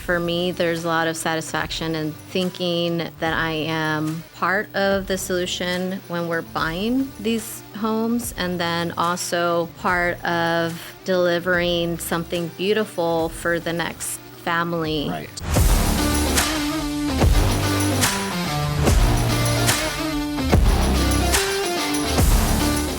for me, there's a lot of satisfaction in thinking that I am part of the solution when we're buying these homes, and then also part of delivering something beautiful for the next family. Right.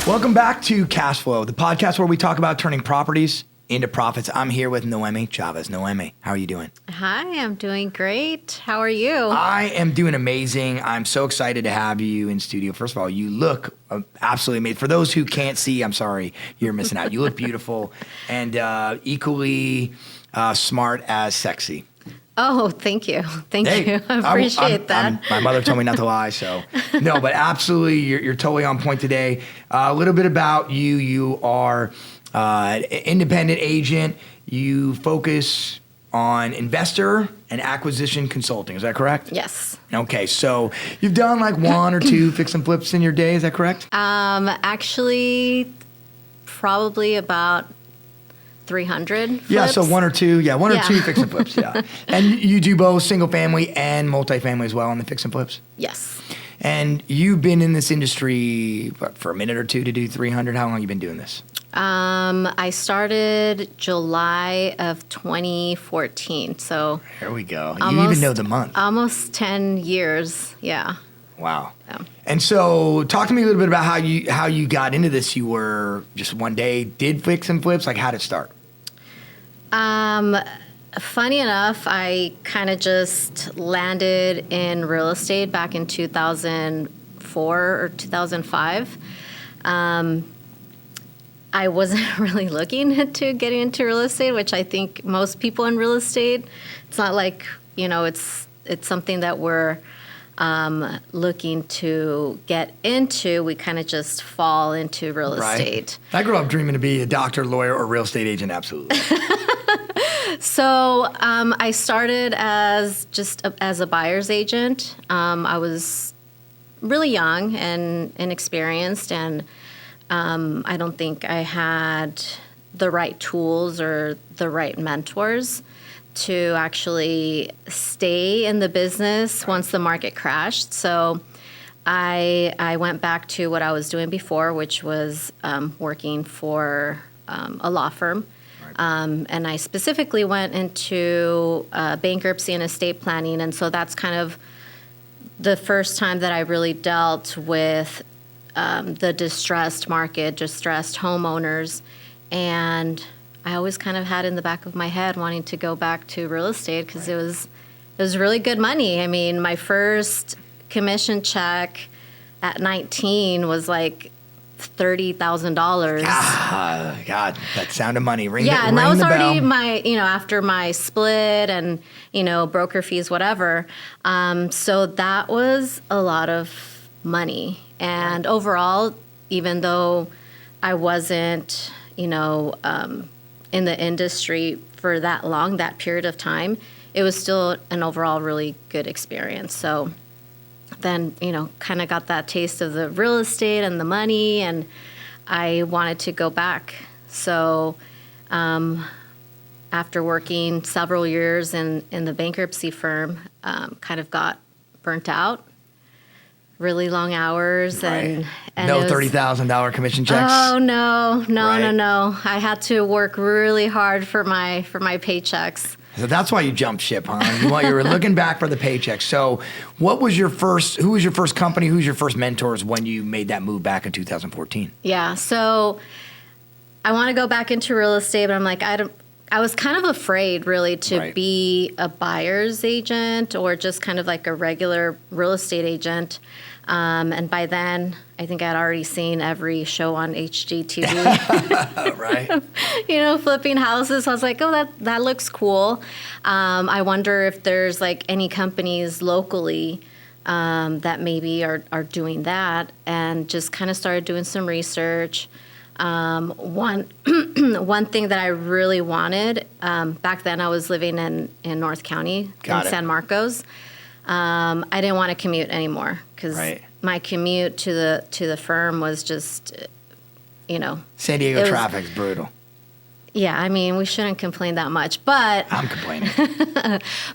Welcome back to Cash Flow, the podcast where we talk about turning properties into profits. I'm here with Nohemi Chavez. Noemi, how are you doing? Hi, I'm doing great. How are you? I am doing amazing. I'm so excited to have you in studio. First of all, you look absolutely amazing. For those who can't see, I'm sorry, you're missing out. You look beautiful and equally smart as sexy. Oh, thank you. Thank you. I appreciate that. My mother told me not to lie, so no, but absolutely, you're totally on point today. A little bit about you. You are an independent agent. You focus on investor and acquisition consulting. Is that correct? Yes. Okay, so you've done like one or two fix and flips in your day. Is that correct? Actually, probably about 300 flips. Yeah, so one or two fix and flips, yeah. And you do both single family and multifamily as well on the fix and flips? Yes. And you've been in this industry for a minute or two to do 300. How long have you been doing this? I started July of 2014, so there we go. You even know the month. Almost 10 years, yeah. Wow. Yeah. And so talk to me a little bit about how you got into this. You were just one day did fix and flips. Like, how did it start? Funny enough, I kind of just landed in real estate back in 2004 or 2005. I wasn't really looking to getting into real estate, which I think most people in real estate, it's not like, it's something that we're looking to get into. We kind of just fall into real estate. I grew up dreaming to be a doctor, lawyer, or real estate agent, absolutely. So I started as a buyer's agent. I was really young and inexperienced, and I don't think I had the right tools or the right mentors to actually stay in the business once the market crashed. So I went back to what I was doing before, which was working for a law firm. And I specifically went into bankruptcy and estate planning. And so that's kind of the first time that I really dealt with the distressed market, distressed homeowners. And I always kind of had in the back of my head wanting to go back to real estate because it was really good money. I mean, my first commission check at 19 was like $30,000. God, that sound of money. And that was already my, after my split and, broker fees, whatever. So that was a lot of money. And overall, even though I wasn't, in the industry for that long, that period of time, it was still an overall really good experience. So then, kind of got that taste of the real estate and the money, and I wanted to go back. So after working several years in the bankruptcy firm, kind of got burnt out. Really long hours and no $30,000 commission checks. Oh no! I had to work really hard for my paychecks. So that's why you jumped ship, huh? You were looking back for the paychecks. So who was your first company? Who's your first mentors when you made that move back in 2014? Yeah. So I want to go back into real estate, but I'm like, I was kind of afraid really to be a buyer's agent or just kind of like a regular real estate agent. And by then, I think I'd already seen every show on HGTV. Right. Flipping houses. I was like, oh, that looks cool. I wonder if there's like any companies locally that maybe are doing that, and just kind of started doing some research. One thing that I really wanted, back then I was living in North County in San Marcos. I didn't want to commute anymore because my commute to the firm was just, San Diego traffic's brutal. Yeah, I mean, we shouldn't complain that much, but I'm complaining.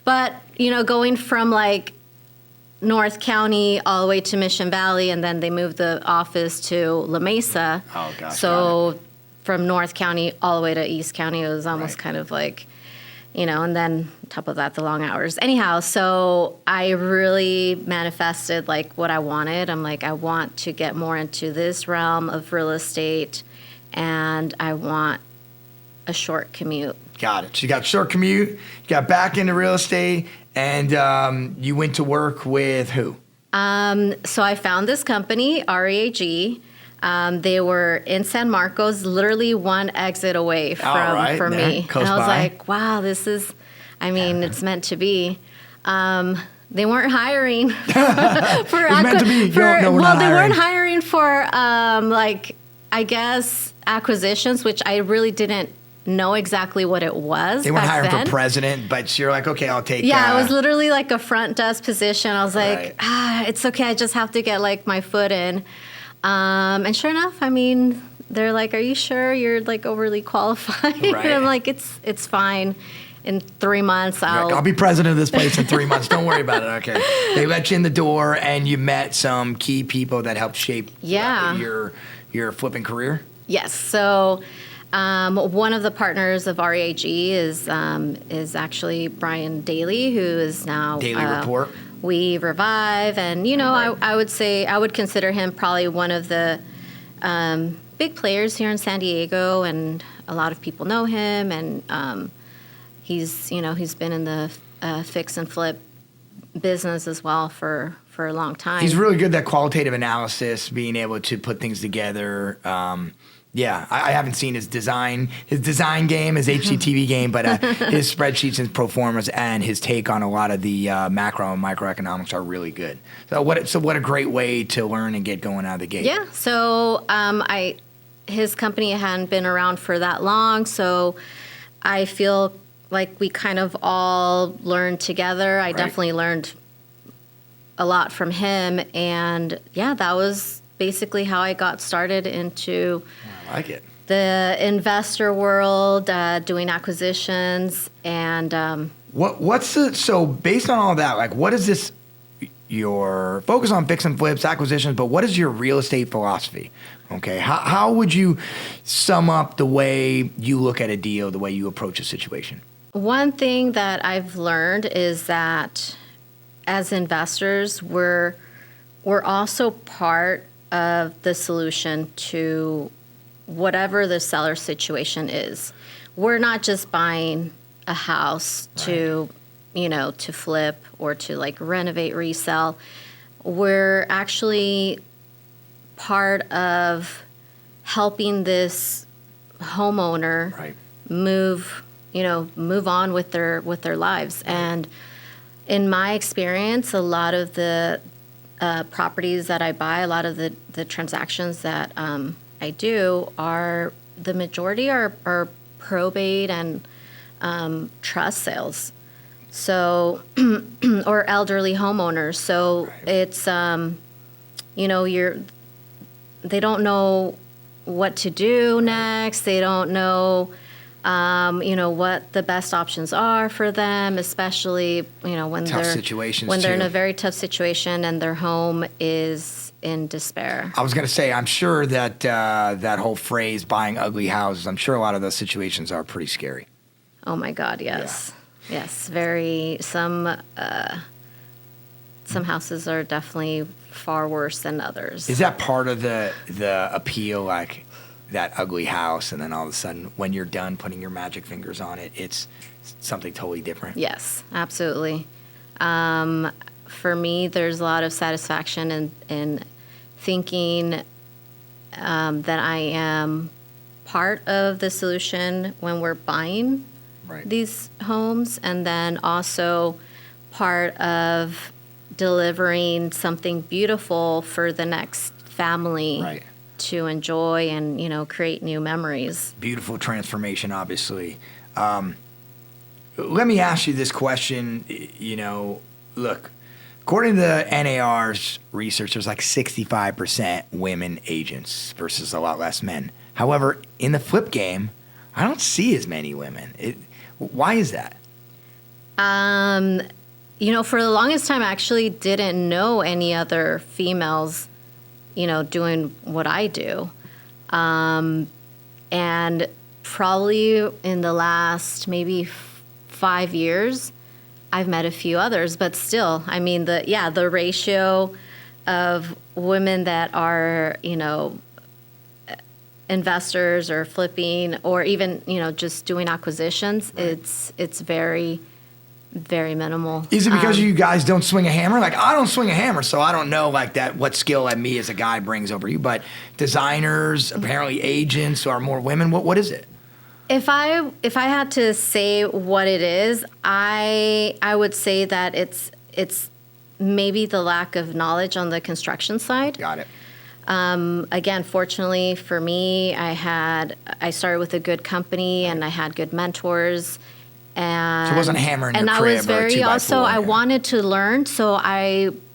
but going from like North County all the way to Mission Valley, and then they moved the office to La Mesa. Oh, gosh. So from North County all the way to East County, it was almost kind of like, and then on top of that, the long hours. Anyhow, so I really manifested like what I wanted. I'm like, I want to get more into this realm of real estate, and I want a short commute. Got it. So you got short commute, you got back into real estate, and you went to work with who? So I found this company, REAG. They were in San Marcos, literally one exit away from me. Close and I was by. like, wow, it's meant to be. They weren't hiring for It's meant to be. No, we're not they hiring. weren't hiring for I guess acquisitions, which I really didn't know exactly what it was. They weren't back hiring then. for president, but you're like, okay, I'll take. Yeah, it was literally like a front desk position. I was like, Right. it's okay. I just have to get like my foot in. And sure enough, I mean, they're like, are you sure you're like overly qualified? Right. And I'm like, it's fine. In 3 months, I'll be president of this place in 3 months. Don't worry about it. Okay. They let you in the door, and you met some key people that helped shape your flipping career. Yes. So one of the partners of REAG is actually Brian Daly, who is now Daily Report. We Revive, and I would say I would consider him probably one of the big players here in San Diego, and a lot of people know him, and he's been in the fix and flip business as well for a long time. He's really good at qualitative analysis, being able to put things together. I haven't seen his design game, his HGTV game, but his spreadsheets and pro formas and his take on a lot of the macro and microeconomics are really good. So what a great way to learn and get going out of the gate. Yeah. So his company hadn't been around for that long, so I feel like we kind of all learned together. I definitely learned a lot from him, and that was basically how I got started into I like it. the investor world, doing acquisitions, and so based on all that, like, what is this? Your focus on fix and flips, acquisitions, but what is your real estate philosophy? Okay, how would you sum up the way you look at a deal, the way you approach a situation? One thing that I've learned is that as investors, we're also part of the solution to whatever the seller situation is. We're not just buying a house to flip or to like renovate, resell. We're actually part of helping this homeowner move on with their lives. And in my experience, a lot of the properties that I buy, a lot of the transactions that I do the majority are probate and trust sales. So, or elderly homeowners. So it's, they don't know what to do next. They don't know, what the best options are for them, especially, when they're in a very tough situation and their home is in despair. I was going to say, I'm sure that that whole phrase, buying ugly houses, I'm sure a lot of those situations are pretty scary. Oh my God, yes. Yeah. Yes, very. Some houses are definitely far worse than others. Is that part of the appeal, like that ugly house, and then all of a sudden, when you're done putting your magic fingers on it, it's something totally different? Yes, absolutely. For me, there's a lot of satisfaction in thinking that I am part of the solution when we're buying these homes, and then also part of delivering something beautiful for the next family to enjoy and create new memories. Beautiful transformation, obviously. Let me ask you this question. Look, according to the NAR's research, there's like 65% women agents versus a lot less men. However, in the flip game, I don't see as many women. Why is that? For the longest time, I actually didn't know any other females, doing what I do. And probably in the last maybe 5 years, I've met a few others, but still, I mean, the ratio of women that are, investors or flipping or even, just doing acquisitions, right. It's very, very minimal. Is it because you guys don't swing a hammer? Like, I don't swing a hammer, so I don't know like that what skill that me as a guy brings over you. But designers, apparently agents, are more women. What is it? If I had to say what it is, I would say that it's maybe the lack of knowledge on the construction side. Got it. Again, fortunately for me, I started with a good company and I had good mentors. And so it wasn't a hammer in your crib. And I was very also, I yeah. wanted to learn. So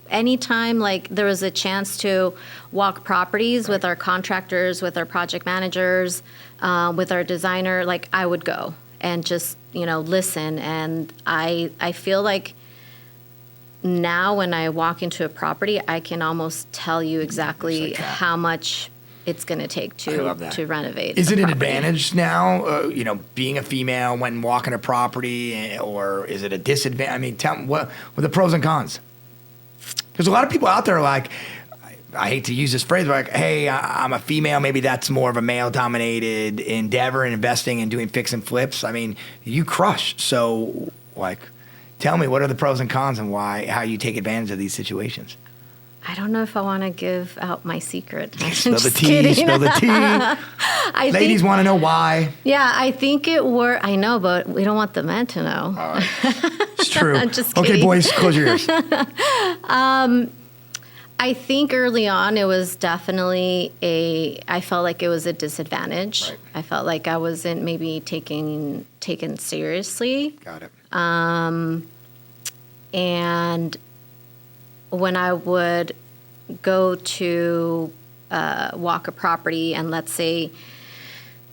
anytime like there was a chance to walk properties with our contractors, with our project managers, with our designer, like I would go and just, listen. And I feel like now when I walk into a property, I can almost tell you exactly how much it's going to take to renovate. Is it an advantage now, being a female when walking a property, or is it a disadvantage? I mean, tell me what are the pros and cons? Because a lot of people out there are like, I hate to use this phrase, but like, hey, I'm a female. Maybe that's more of a male-dominated endeavor in investing and doing fix and flips. I mean, you crush. So, like, tell me, what are the pros and cons and how you take advantage of these situations? I don't know if I want to give out my secret. Spill the tea, spill the tea. Ladies want to know why. Yeah, I think I know, but we don't want the men to know. All right. It's true. I'm just kidding. Okay, boys, close your ears. I think early on it was definitely I felt like it was a disadvantage. Right. I felt like I wasn't maybe taken seriously. Got it. And when I would go to walk a property and let's say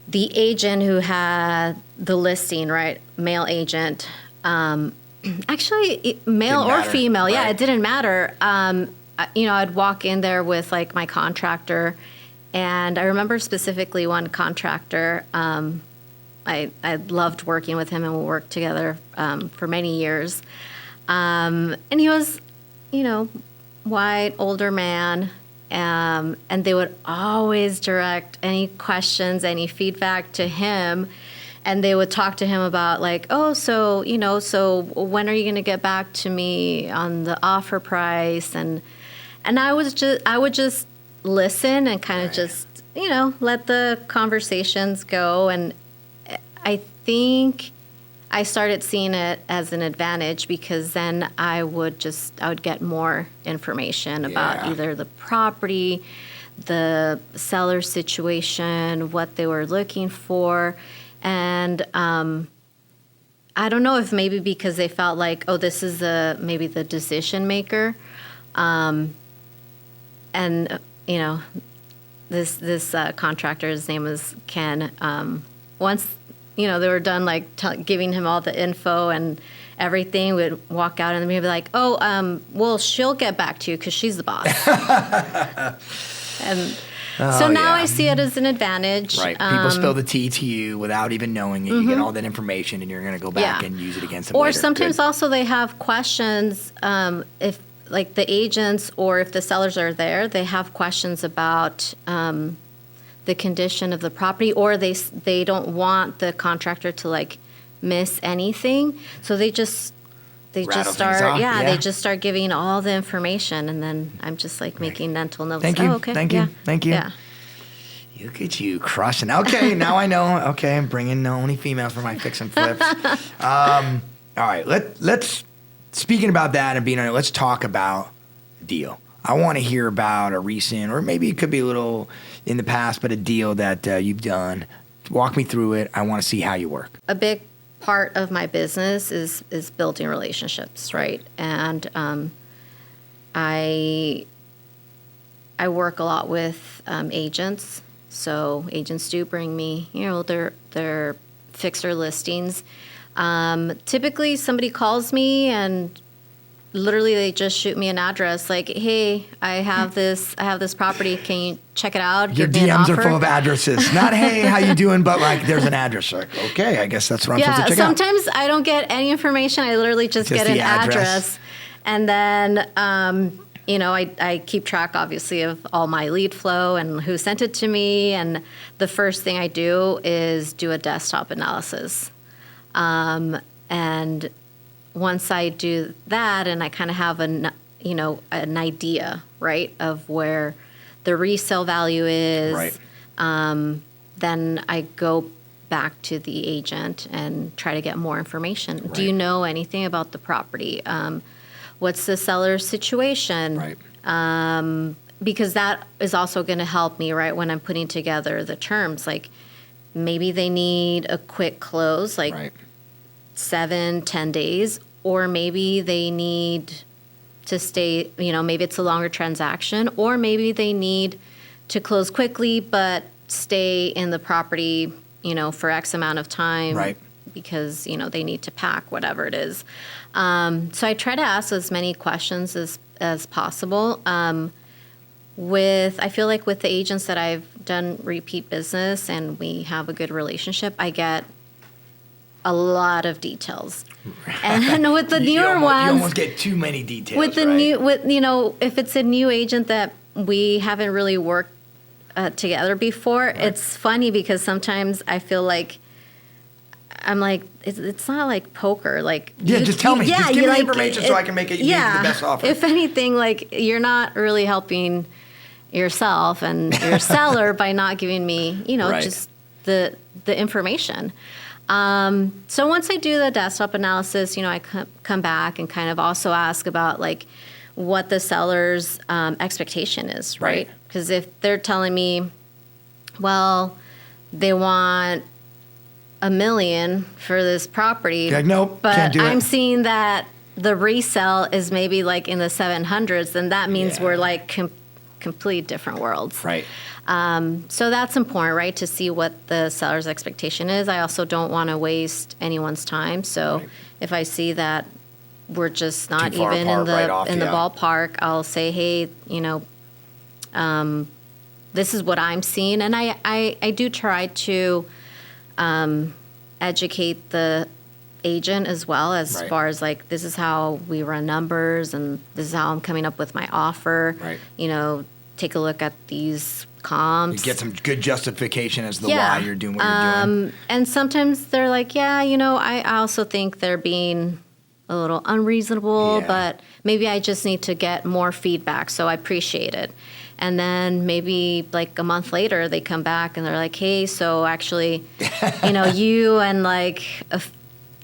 the agent who had the listing, right, male agent, actually male or female, right. Yeah, it didn't matter. I'd walk in there with like my contractor, and I remember specifically one contractor. I loved working with him, and we worked together for many years. And he was, white, older man, and they would always direct any questions, any feedback to him. And they would talk to him about like, so when are you going to get back to me on the offer price? And I would just listen and kind of just, let the conversations go. And I think I started seeing it as an advantage because then I would get more information about either the property, the seller situation, what they were looking for. And I don't know if maybe because they felt like, this is maybe the decision maker. And, this contractor, his name was Ken. Once, they were done like giving him all the info and everything, we'd walk out and they'd be like, well, she'll get back to you because she's the boss. And so now I see it as an advantage. Right. People spill the tea to you without even knowing it. Mm-hmm. You get all that information and you're going to go back and use it against them later. Or later. sometimes also they have questions, if like the agents or if the sellers are there, they have questions about the condition of the property, or they don't want the contractor to like miss anything. So they just start giving all the information, and then I'm just like making mental notes. Thank you. Okay. Thank you. Yeah. Look at you crushing. Okay, now I know. Okay, I'm bringing only females for my fix and flips. All right, let's speaking about that and being on it, let's talk about the deal. I want to hear about a recent, or maybe it could be a little in the past, but a deal that you've done. Walk me through it. I want to see how you work. A big part of my business is building relationships, right? And I work a lot with agents. So agents do bring me, their fixer listings. Typically, somebody calls me and literally they just shoot me an address like, hey, I have this property. Can you check it out? Your Give me an DMs are offer. full of addresses. Not, hey, how you doing? But like, there's an address. Like, okay, I guess that's what I'm supposed to check out. Sometimes I don't get any information. I literally just get an address. And then, I keep track, obviously, of all my lead flow and who sent it to me. And the first thing I do is do a desktop analysis. And once I do that and I kind of have an idea, right, of where the resale value is, right. Then I go back to the agent and try to get more information. Right. Do you know anything about the property? What's the seller's situation? Right. Because that is also going to help me, right, when I'm putting together the terms. Like maybe they need a quick close, like Right. 7-10 days, or maybe they need to stay, maybe it's a longer transaction, or maybe they need to close quickly but stay in the property, for X amount of time. Right. Because, they need to pack, whatever it is. So I try to ask as many questions as possible. I feel like with the agents that I've done repeat business and we have a good relationship, I get a lot of details. And with the newer ones, you almost get too many details. With the if it's a new agent that we haven't really worked together before, right. It's funny because sometimes I feel like I'm like, it's not like poker. Like, just tell me. Just give me the information so I can make it the best offer. If anything, like you're not really helping yourself and your seller by not giving me, right. Just the information. So once I do the desktop analysis, I come back and kind of also ask about like what the seller's expectation is, right? Because if they're telling me, well, they want $1 million for this property, like, nope, but can't do I'm it. seeing that the resell is maybe like in the 700s, then that means we're like complete different worlds. Right. So that's important, right, to see what the seller's expectation is. I also don't want to waste anyone's time. So if I see that we're just not even in the ballpark, I'll say, hey, this is what I'm seeing. And I do try to educate the agent as well as far as like, this is how we run numbers and this is how I'm coming up with my offer. Right. Take a look at these comps. You get some good justification as to why you're doing what you're doing. And sometimes they're like, I also think they're being a little unreasonable, but maybe I just need to get more feedback, so I appreciate it. And then maybe like a month later, they come back and they're like, hey, so actually, you and like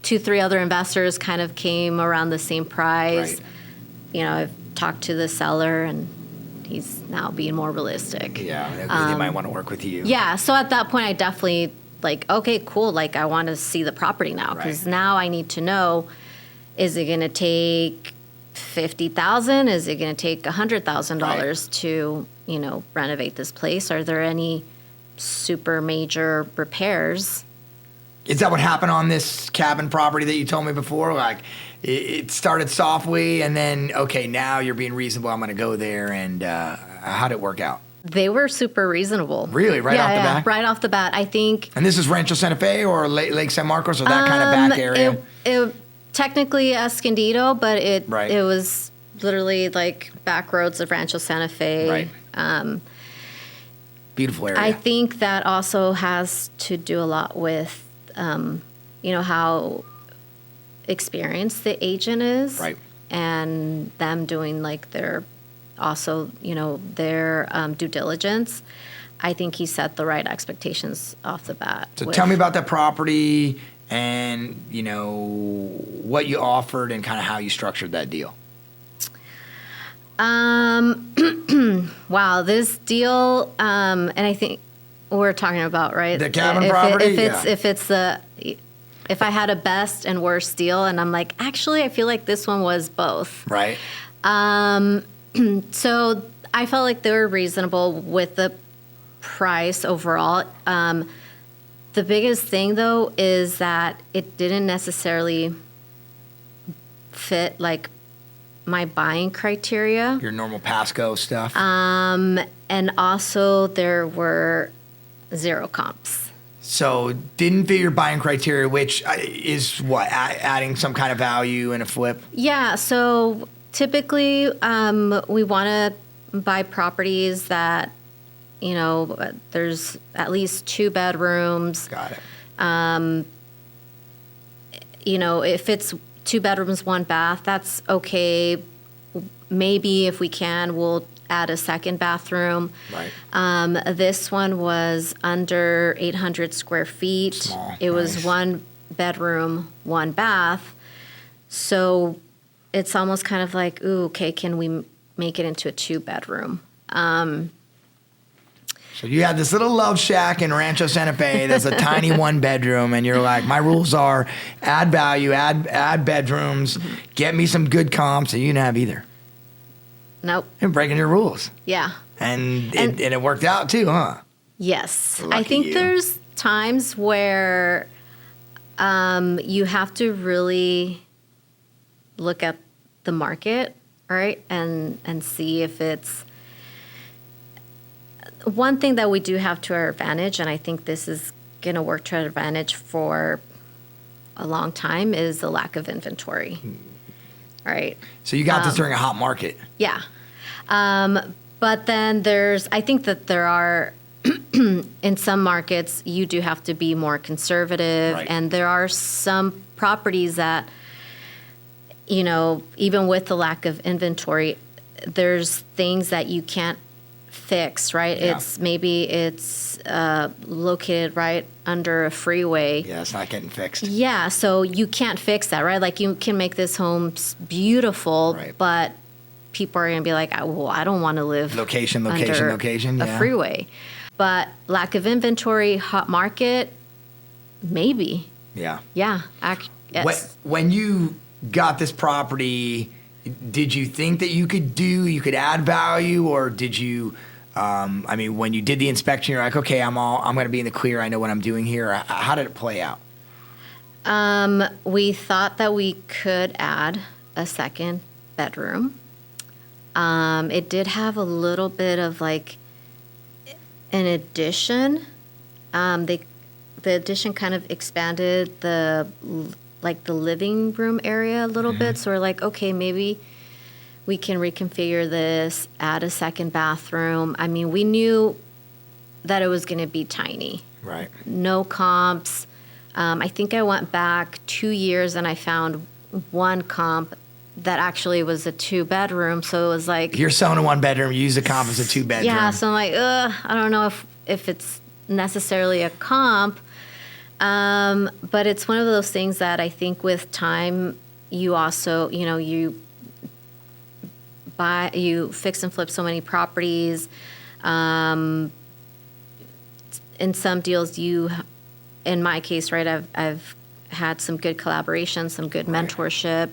2-3 other investors kind of came around the same price. Right. I've talked to the seller and he's now being more realistic. Yeah, they might want to work with you. Yeah, so at that point, I definitely like, okay, cool. Like, I want to see the property now because now I need to know, is it going to take $50,000? Is it going to take $100,000 to, renovate this place? Are there any super major repairs? Is that what happened on this cabin property that you told me before? Like, it started softly, and then, okay, now you're being reasonable. I'm going to go there. And how'd it work out? They were super reasonable. Really? Off the bat? Right off the bat. I think. And this is Rancho Santa Fe or Lake San Marcos or that kind of back area? It technically Escondido, but it was literally like back roads of Rancho Santa Fe. Right. Beautiful area. I think that also has to do a lot with, how experienced the agent is. Right. And them doing like their due diligence. I think he set the right expectations off the bat. So tell me about that property and, what you offered and kind of how you structured that deal. Wow, this deal, and I think we're talking about, right? The cabin property? If I had a best and worst deal, and I'm like, actually, I feel like this one was both. Right. So I felt like they were reasonable with the price overall. The biggest thing, though, is that it didn't necessarily fit like my buying criteria. Your normal Pasco stuff. And also there were 0 comps. So didn't fit your buying criteria, which is what, adding some kind of value in a flip? Yeah. So typically we want to buy properties that, you know, there's at least 2 bedrooms. Got it. You know, if it's 2 bedrooms, 1 bath, that's okay. Maybe if we can, we'll add a second bathroom. Right. This one was under 800 square feet. Small. It was Nice. 1 bedroom, 1 bath. So it's almost kind of like, ooh, okay, can we make it into a 2 bedroom? So you have this little love shack in Rancho Santa Fe that's a tiny 1 bedroom, and you're like, my rules are add value, add bedrooms, get me some good comps, and you didn't have either. Nope. You're breaking your rules. Yeah. And it worked out too, huh? Yes. Lucky I think you. there's times where you have to really look at the market, right? And see if it's one thing that we do have to our advantage, and I think this is going to work to our advantage for a long time, is the lack of inventory. Right. So you got this during a hot market. Yeah. But then I think that there are, in some markets, you do have to be more conservative. Right. And there are some properties that, you know, even with the lack of inventory, there's things that you can't fix, right? Yeah. It's located right under a freeway. Yeah, it's not getting fixed. Yeah, so you can't fix that, right? Like you can make this home beautiful, Right. but people are going to be like, well, I don't want to live Location, under yeah. a freeway. But lack of inventory, hot market, maybe. Yeah. Yeah. Yes. When you got this property, did you think that you could add value, or did you, when you did the inspection, you're like, okay, I'm going to be in the clear. I know what I'm doing here. How did it play out? We thought that we could add a second bedroom. It did have a little bit of like an addition. The addition kind of expanded the living room area a little bit. So we're like, okay, maybe we can reconfigure this, add a second bathroom. I mean, we knew that it was going to be tiny. Right. No comps. I think I went back 2 years and I found 1 comp that actually was a 2 bedroom. So it was like, You're selling a 1 bedroom, you use the comp as a 2 bedroom. yeah. So I'm like, I don't know if it's necessarily a comp. But it's one of those things that I think with time, you also, you know, you fix and flip so many properties. In some deals, in my case, right, I've had some good collaboration, some good mentorship.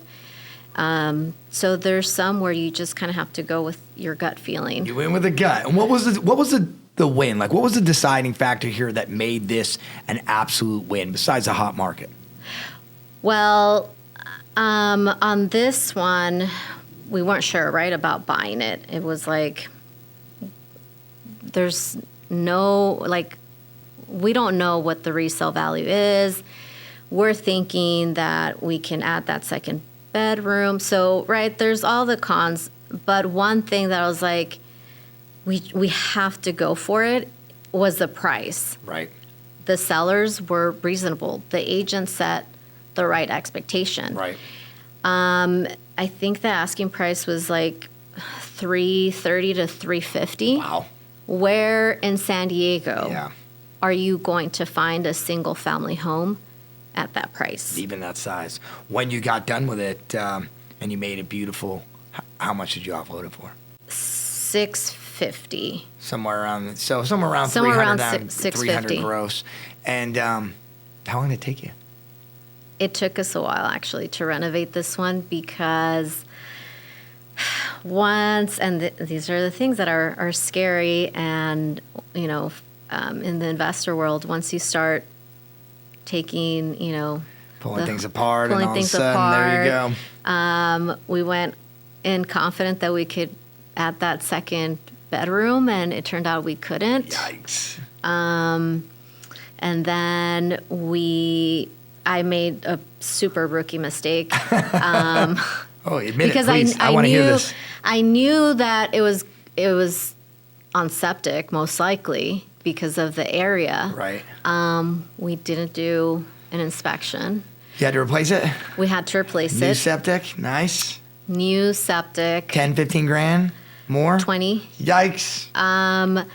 So there's some where you just kind of have to go with your gut feeling. You went with the gut. And what was the win? Like, what was the deciding factor here that made this an absolute win besides a hot market? Well, on this one, we weren't sure, right, about buying it. It was like, there's no, like, we don't know what the resale value is. We're thinking that we can add that second bedroom. So, right, there's all the cons. But one thing that I was like, we have to go for it was the price. Right. The sellers were reasonable. The agent set the right expectation. Right. I think the asking price was like $330 to $350. Wow. Where in San Diego Yeah. are you going to find a single family home at that price? Even that size. When you got done with it and you made it beautiful, how much did you offload it for? $650. Somewhere around 650. 300 gross. And how long did it take you? It took us a while actually to renovate this one because these are the things that are scary, and in the investor world, once you start taking, pulling things apart, pulling and all things of a sudden, there you go. we went in confident that we could add that second bedroom, and it turned out we couldn't. Yikes. And then I made a super rookie mistake. Admit because it, please. I want to hear this. I knew that it was on septic, most likely, because of the area. Right. We didn't do an inspection. You had to replace it? We had to replace New it. septic? Nice. New septic. 10, 15 grand? More? 20. Yikes.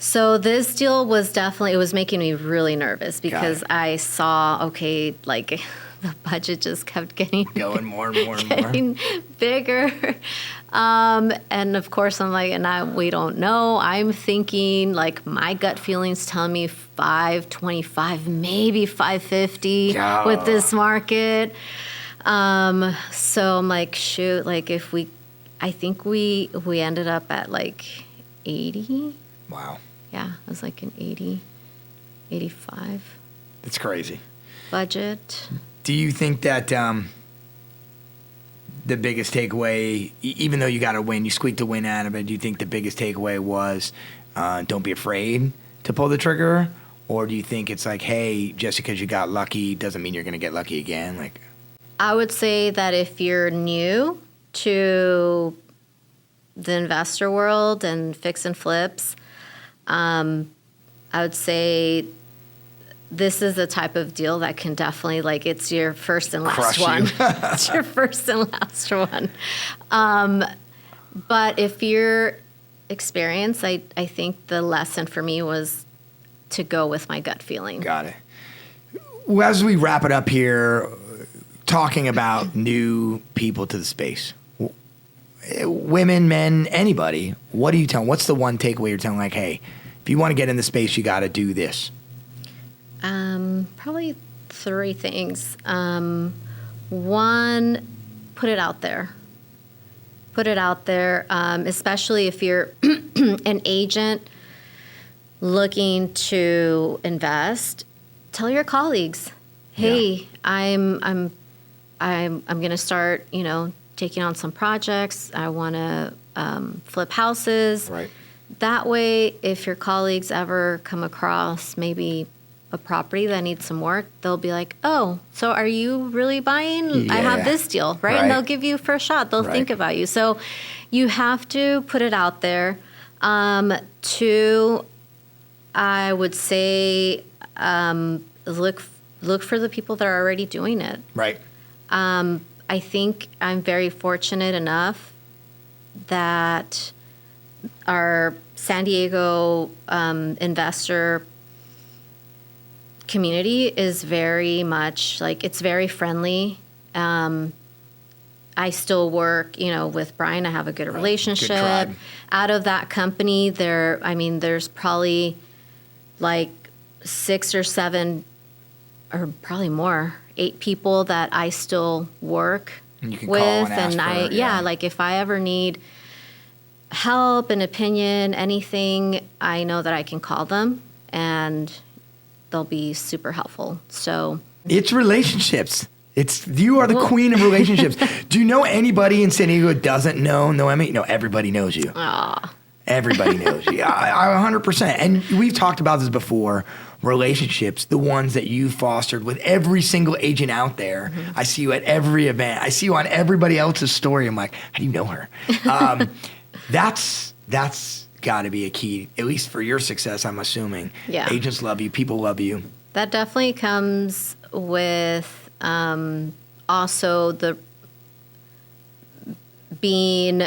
So this deal was definitely, it was making me really nervous because I saw, the budget just kept getting going more and more and more. Getting bigger. And of course I'm like, we don't know. I'm thinking, like, my gut feelings tell me 525, maybe 550 with this market. So I'm like, shoot, like I think we ended up at like 80. Wow. Yeah, it was like an 80, 85 That's crazy. budget. Do you think that the biggest takeaway, even though you got a win, you squeaked a win out of it, do you think the biggest takeaway was don't be afraid to pull the trigger? Or do you think it's like, hey, just because you got lucky doesn't mean you're going to get lucky again? Like, I would say that if you're new to the investor world and fix and flips, I would say this is the type of deal that can definitely, like, it's your first and last crush one. you. It's your first and last one. But if you're experienced, I think the lesson for me was to go with my gut feeling. Got it. Well, as we wrap it up here, talking about new people to the space, women, men, anybody, what do you tell them? What's the one takeaway you're telling, like, hey, if you want to get in the space, you got to do this? Probably 3 things. One, put it out there. Put it out there, especially if you're an agent looking to invest. Tell your colleagues, hey, I'm going to start, taking on some projects. I want to flip houses. Right. That way, if your colleagues ever come across maybe a property that needs some work, they'll be like, oh, so are you really buying? Yeah. I have this deal, right? And they'll give you a first shot. They'll think about you. So you have to put it out there. 2, I would say look for the people that are already doing it. Right. I think I'm very fortunate enough that our San Diego investor community is very much, like, it's very friendly. I still work, with Brian. I have a good relationship. Good tribe. Out of that company, there's probably like 6 or 7, or probably more, 8 people that I still work And you can with. call and ask for, like, if I ever need help, an opinion, anything, I know that I can call them and they'll be super helpful. So it's relationships. You are the queen of relationships. Do you know anybody in San Diego who doesn't know Noemi? No, everybody knows you. Aw. Everybody knows you. I 100%. And we've talked about this before. Relationships, the ones that you fostered with every single agent out there. Mm-hmm. I see you at every event. I see you on everybody else's story. I'm like, how do you know her? That's got to be a key, at least for your success, I'm assuming. Yeah. Agents love you. People love you. That definitely comes with also the being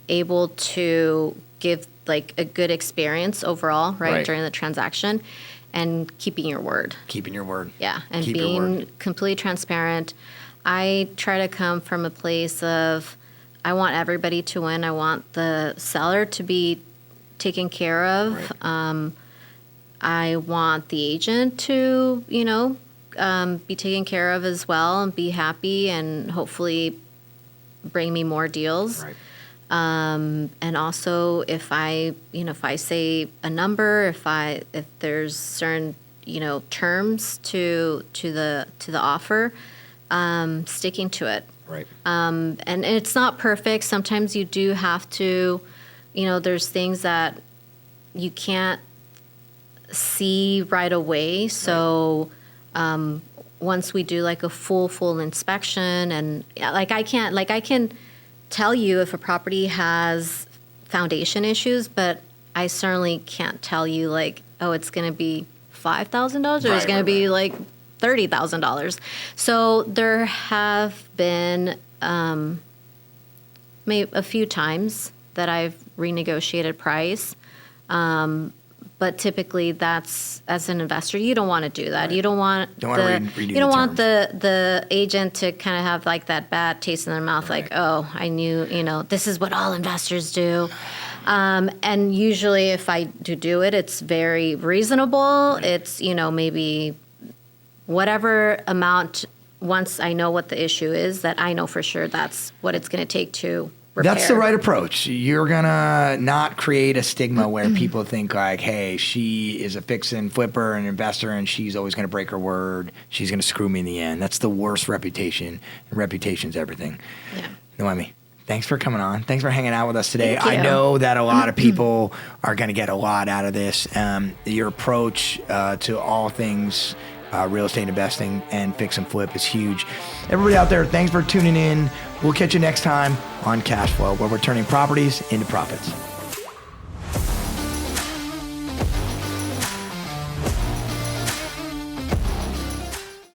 able to give, like, a good experience overall, right, during the transaction, and keeping your word. Keeping your word. Yeah, and Keep your being word. completely transparent. I try to come from a place of, I want everybody to win. I want the seller to be taken care of. Right. I want the agent to, be taken care of as well and be happy and hopefully bring me more deals. Right. And also if I say a number, if there's certain, terms to the offer, sticking to it. Right. And it's not perfect. Sometimes you do have to, there's things that you can't see right away. So, once we do like a full inspection, and I can tell you if a property has foundation issues, but I certainly can't tell you like, oh, it's going to be $5,000 or it's going to be like $30,000. So there have been maybe a few times that I've renegotiated price. But typically, that's, as an investor, you don't want to do that. Right. You don't want the agent to kind of have like that bad taste in their mouth, right. Like, oh, I knew, this is what all investors do. And usually, if I do it, it's very reasonable. Right. It's maybe whatever amount. Once I know what the issue is, that I know for sure that's what it's going to take to repair. That's the right approach. You're going to not create a stigma where people think like, hey, she is a fix and flipper and investor and she's always going to break her word. She's going to screw me in the end. That's the worst reputation. And reputation's everything. Yeah. Noemi, thanks for coming on. Thanks for hanging out with us today. I know that a lot of people are going to get a lot out of this. Your approach to all things real estate investing and fix and flip is huge. Everybody out there, thanks for tuning in. We'll catch you next time on Cash Flow, where we're turning properties into profits.